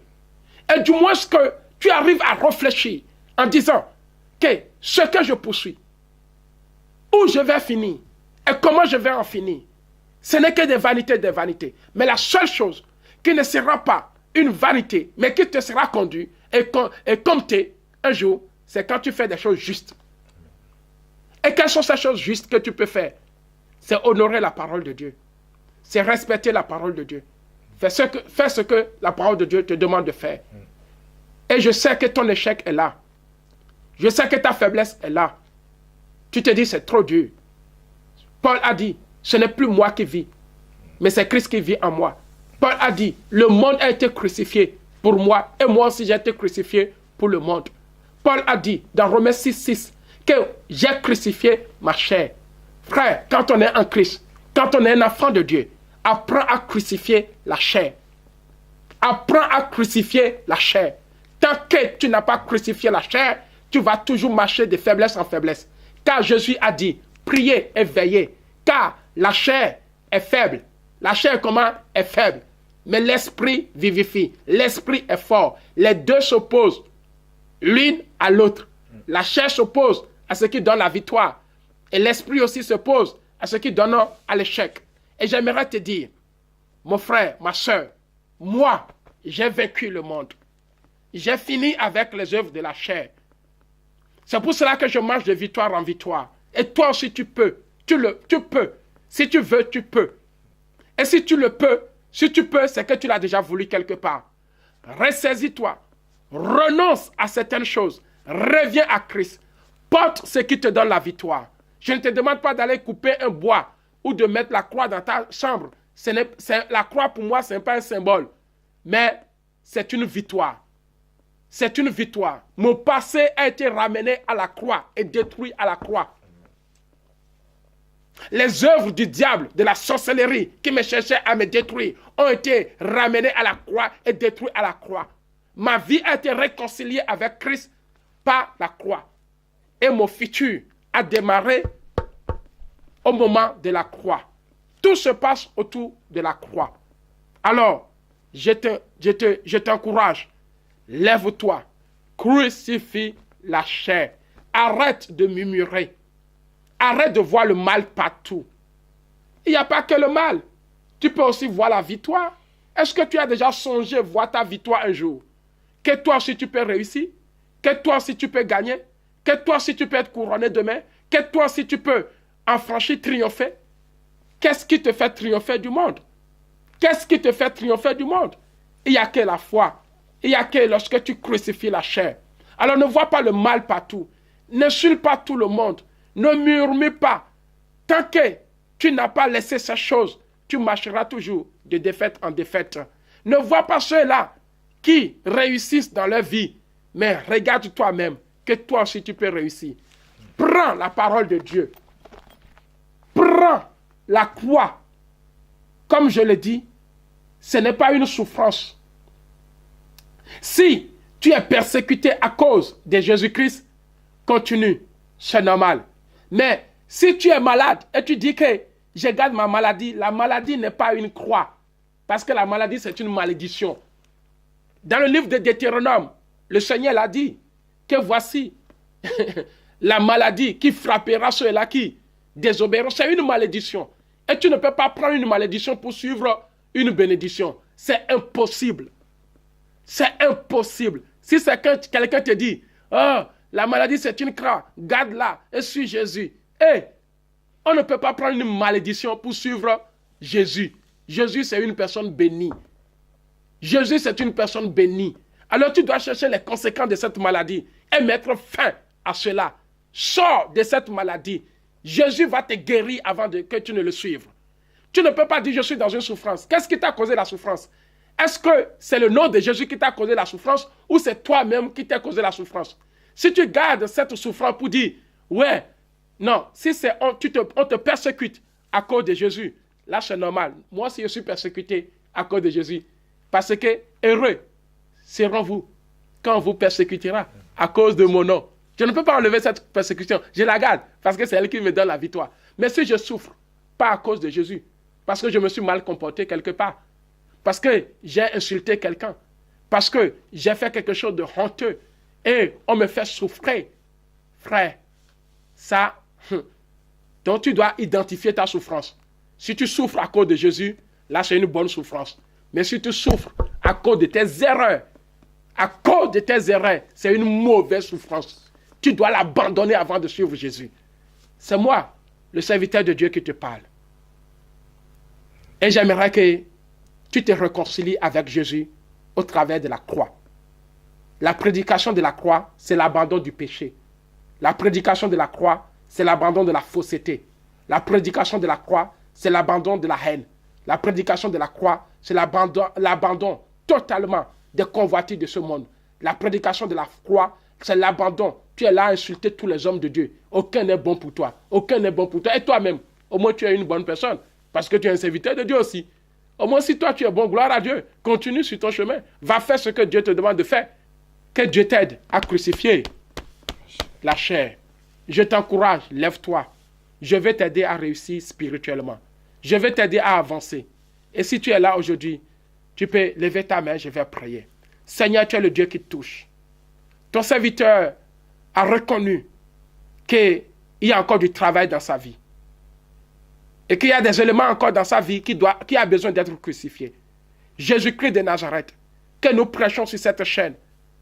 Et du moins que tu arrives à réfléchir en disant que ce que je poursuis, où je vais finir et comment je vais en finir, ce n'est que des vanités. Mais la seule chose qui ne sera pas une vanité, mais qui te sera conduite et comptée un jour, c'est quand tu fais des choses justes. Et quelles sont ces choses justes que tu peux faire? C'est honorer la parole de Dieu. C'est respecter la parole de Dieu. Fais ce que la parole de Dieu te demande de faire. Et je sais que ton échec est là. Je sais que ta faiblesse est là. Tu te dis, c'est trop dur. Paul a dit, ce n'est plus moi qui vis, mais c'est Christ qui vit en moi. Paul a dit, le monde a été crucifié pour moi, et moi aussi j'ai été crucifié pour le monde. Paul a dit, dans Romains 6, que j'ai crucifié ma chair. Frère, quand on est en Christ, quand on est un enfant de Dieu, apprends à crucifier la chair. Apprends à crucifier la chair. Tant que tu n'as pas crucifié la chair, tu vas toujours marcher de faiblesse en faiblesse. Car Jésus a dit, priez et veillez, car la chair est faible. La chair comment est faible? Mais l'esprit vivifie. L'esprit est fort. Les deux s'opposent l'une à l'autre. La chair s'oppose à ce qui donne la victoire. Et l'esprit aussi s'oppose à ce qui donne à l'échec. Et j'aimerais te dire, mon frère, ma soeur, moi, j'ai vaincu le monde. J'ai fini avec les œuvres de la chair. C'est pour cela que je marche de victoire en victoire. Et toi aussi, tu peux. Tu peux. Si tu veux, tu peux. Et si tu peux, c'est que tu l'as déjà voulu quelque part. Ressaisis-toi. Renonce à certaines choses. Reviens à Christ. Porte ce qui te donne la victoire. Je ne te demande pas d'aller couper un bois ou de mettre la croix dans ta chambre. La croix, pour moi, ce n'est pas un symbole. Mais c'est une victoire. C'est une victoire. Mon passé a été ramené à la croix et détruit à la croix. Les œuvres du diable, de la sorcellerie qui me cherchaient à me détruire ont été ramenées à la croix et détruites à la croix. Ma vie a été réconciliée avec Christ par la croix. Et mon futur a démarré au moment de la croix. Tout se passe autour de la croix. Alors, je t'encourage. Lève-toi. Crucifie la chair. Arrête de murmurer. Arrête de voir le mal partout. Il n'y a pas que le mal. Tu peux aussi voir la victoire. Est-ce que tu as déjà songé voir ta victoire un jour? Que toi aussi tu peux réussir? Que toi aussi tu peux gagner? Que toi aussi tu peux être couronné demain? Que toi aussi tu peux en franchir, triompher? Qu'est-ce qui te fait triompher du monde? Qu'est-ce qui te fait triompher du monde? Il n'y a que la foi. Il n'y a que lorsque tu crucifies la chair. Alors ne vois pas le mal partout. N'insulte pas tout le monde. Ne murmure pas. Tant que tu n'as pas laissé ces choses, tu marcheras toujours de défaite en défaite. Ne vois pas ceux-là qui réussissent dans leur vie, mais regarde toi-même que toi aussi tu peux réussir. Prends la parole de Dieu. Prends la croix. Comme je le dis, ce n'est pas une souffrance. Si tu es persécuté à cause de Jésus-Christ, continue, c'est normal. Mais si tu es malade et tu dis que je garde ma maladie, la maladie n'est pas une croix. Parce que la maladie, c'est une malédiction. Dans le livre de Deutéronome, le Seigneur l'a dit que voici la maladie qui frappera ceux-là qui désobéiront. C'est une malédiction. Et tu ne peux pas prendre une malédiction pour suivre une bénédiction. C'est impossible. C'est impossible. Si c'est que quelqu'un te dit, oh, la maladie c'est une croix, garde-la et suis Jésus. Et on ne peut pas prendre une malédiction pour suivre Jésus. Jésus c'est une personne bénie. Jésus c'est une personne bénie. Alors tu dois chercher les conséquences de cette maladie et mettre fin à cela. Sors de cette maladie. Jésus va te guérir avant que tu ne le suives. Tu ne peux pas dire je suis dans une souffrance. Qu'est-ce qui t'a causé la souffrance? Est-ce que c'est le nom de Jésus qui t'a causé la souffrance ou c'est toi-même qui t'a causé la souffrance? Si tu gardes cette souffrance pour dire, ouais, non, si on te persécute à cause de Jésus, là c'est normal. Moi aussi je suis persécuté à cause de Jésus. Parce que heureux seront vous quand on vous persécutera à cause de mon nom. Je ne peux pas enlever cette persécution. Je la garde parce que c'est elle qui me donne la victoire. Mais si je souffre, pas à cause de Jésus, parce que je me suis mal comporté quelque part, parce que j'ai insulté quelqu'un, parce que j'ai fait quelque chose de honteux et on me fait souffrir, frère, ça, donc tu dois identifier ta souffrance. Si tu souffres à cause de Jésus, là c'est une bonne souffrance. Mais si tu souffres à cause de tes erreurs, c'est une mauvaise souffrance. Tu dois l'abandonner avant de suivre Jésus. C'est moi, le serviteur de Dieu qui te parle. Et j'aimerais que tu te réconcilies avec Jésus au travers de la croix. La prédication de la croix, c'est l'abandon du péché. La prédication de la croix, c'est l'abandon de la fausseté. La prédication de la croix, c'est l'abandon de la haine. La prédication de la croix, c'est l'abandon totalement des convoitises de ce monde. La prédication de la croix, c'est l'abandon. Tu es là à insulter tous les hommes de Dieu. Aucun n'est bon pour toi. Aucun n'est bon pour toi. Et toi-même, au moins tu es une bonne personne. Parce que tu es un serviteur de Dieu aussi. Au moins si toi tu es bon, gloire à Dieu. Continue sur ton chemin. Va faire ce que Dieu te demande de faire. Que Dieu t'aide à crucifier la chair. Je t'encourage, lève-toi. Je vais t'aider à réussir spirituellement. Je vais t'aider à avancer. Et si tu es là aujourd'hui, tu peux lever ta main, je vais prier. Seigneur, tu es le Dieu qui te touche. Ton serviteur a reconnu qu'il y a encore du travail dans sa vie. Et qu'il y a des éléments encore dans sa vie qui a besoin d'être crucifiés. Jésus-Christ de Nazareth, que nous prêchons sur cette chaîne,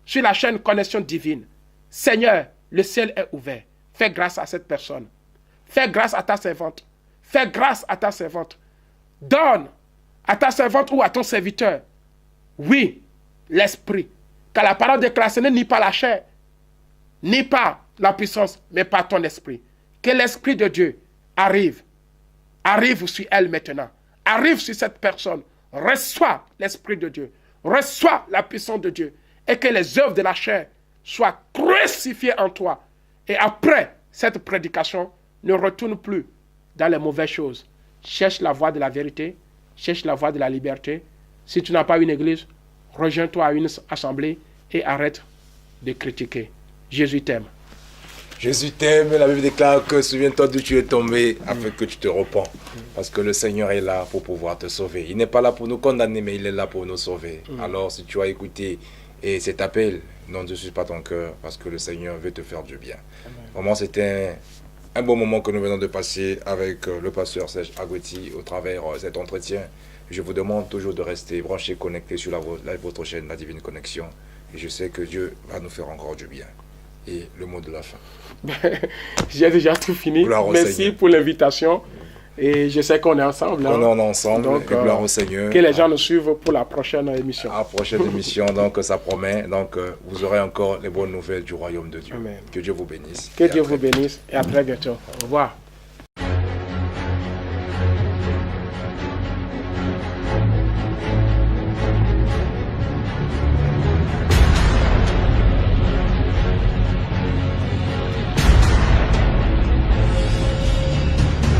sur la chaîne Connexion Divine. Seigneur, le ciel est ouvert. Fais grâce à cette personne. Fais grâce à ta servante. Fais grâce à ta servante. Donne à ta servante ou à ton serviteur, oui, l'esprit. Car la parole déclare, ce n'est ni pas la chair, ni pas la puissance, mais par ton esprit. Que l'esprit de Dieu arrive sur elle maintenant. Arrive sur cette personne. Reçois l'esprit de Dieu. Reçois la puissance de Dieu. Et que les œuvres de la chair soient crucifiées en toi. Et après cette prédication, ne retourne plus dans les mauvaises choses. Cherche la voie de la vérité, cherche la voie de la liberté. Si tu n'as pas une église, rejoins-toi à une assemblée et arrête de critiquer. Jésus t'aime. Jésus t'aime, la Bible déclare que souviens-toi d'où tu es tombé afin que tu te repens. Parce que le Seigneur est là pour pouvoir te sauver. Il n'est pas là pour nous condamner, mais il est là pour nous sauver. Alors si tu as écouté et cet appel, non, ne suis pas ton cœur, parce que le Seigneur veut te faire du bien. Vraiment, c'était un bon moment que nous venons de passer avec le pasteur Serge Agoueti au travers de cet entretien. Je vous demande toujours de rester branchés, connectés sur votre chaîne, la Divine Connexion. Et je sais que Dieu va nous faire encore du bien. Et le mot de la fin. J'ai déjà tout fini. Merci pour l'invitation. Et je sais qu'on est ensemble. On est ensemble. Donc, et gloire au Seigneur. Que les gens nous suivent pour la prochaine émission. La prochaine émission, donc ça promet. Donc vous aurez encore les bonnes nouvelles du royaume de Dieu. Amen. Que Dieu vous bénisse. Que Dieu vous bénisse. Et à très bientôt. Au revoir.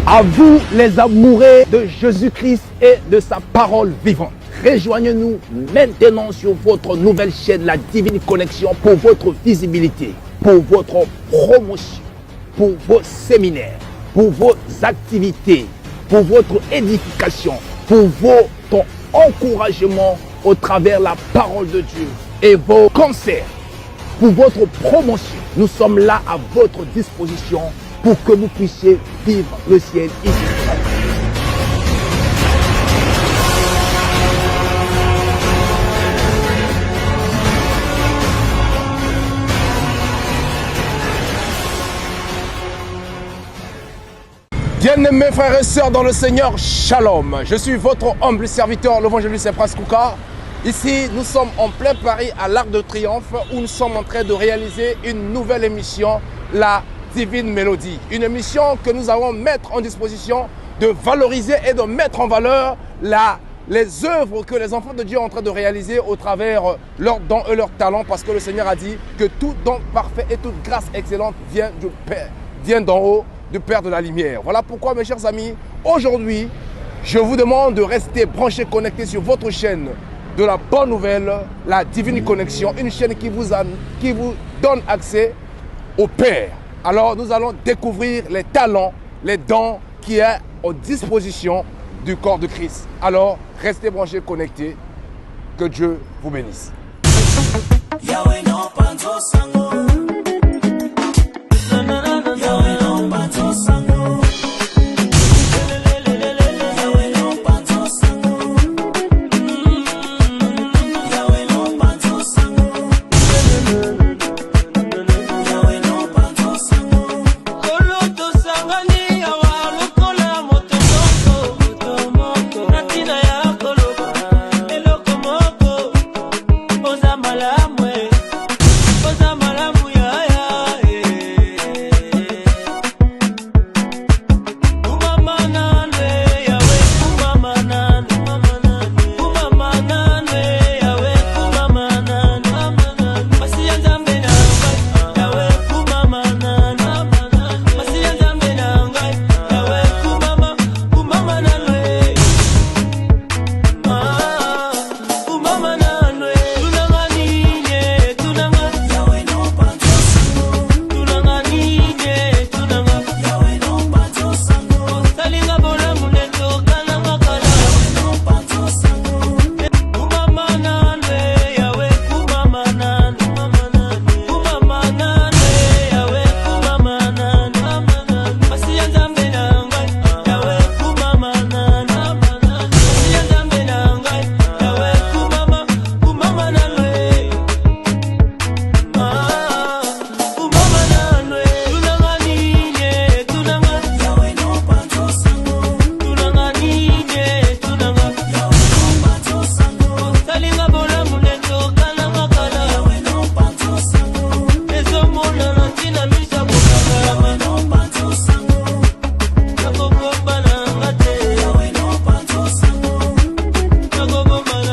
À vous les amoureux de Jésus-Christ et de sa parole vivante. Rejoignez-nous maintenant sur votre nouvelle chaîne, la Divine Connexion, pour votre visibilité, pour votre promotion, pour vos séminaires, pour vos activités, pour votre édification, pour votre encouragement au travers de la parole de Dieu et vos concerts, pour votre promotion. Nous sommes là à votre disposition pour que vous puissiez vivre le ciel ici. Bien-aimés frères et sœurs dans le Seigneur, Shalom. Je suis votre humble serviteur, l'évangéliste Prince Kouka. Ici, nous sommes en plein Paris à l'Arc de Triomphe où nous sommes en train de réaliser une nouvelle émission, la Divine Mélodie. Une émission que nous allons mettre en disposition de valoriser et de mettre en valeur les œuvres que les enfants de Dieu sont en train de réaliser au travers leurs dons et leurs talents, parce que le Seigneur a dit que tout don parfait et toute grâce excellente vient du Père, vient d'en haut, du Père de la lumière. Voilà pourquoi, mes chers amis, aujourd'hui, je vous demande de rester branchés, connectés sur votre chaîne de la bonne nouvelle, la Divine Connexion, une chaîne qui vous donne accès au Père. Alors, nous allons découvrir les talents, les dons qui sont aux dispositions du corps de Christ. Alors, restez branchés, connectés. Que Dieu vous bénisse. Malamu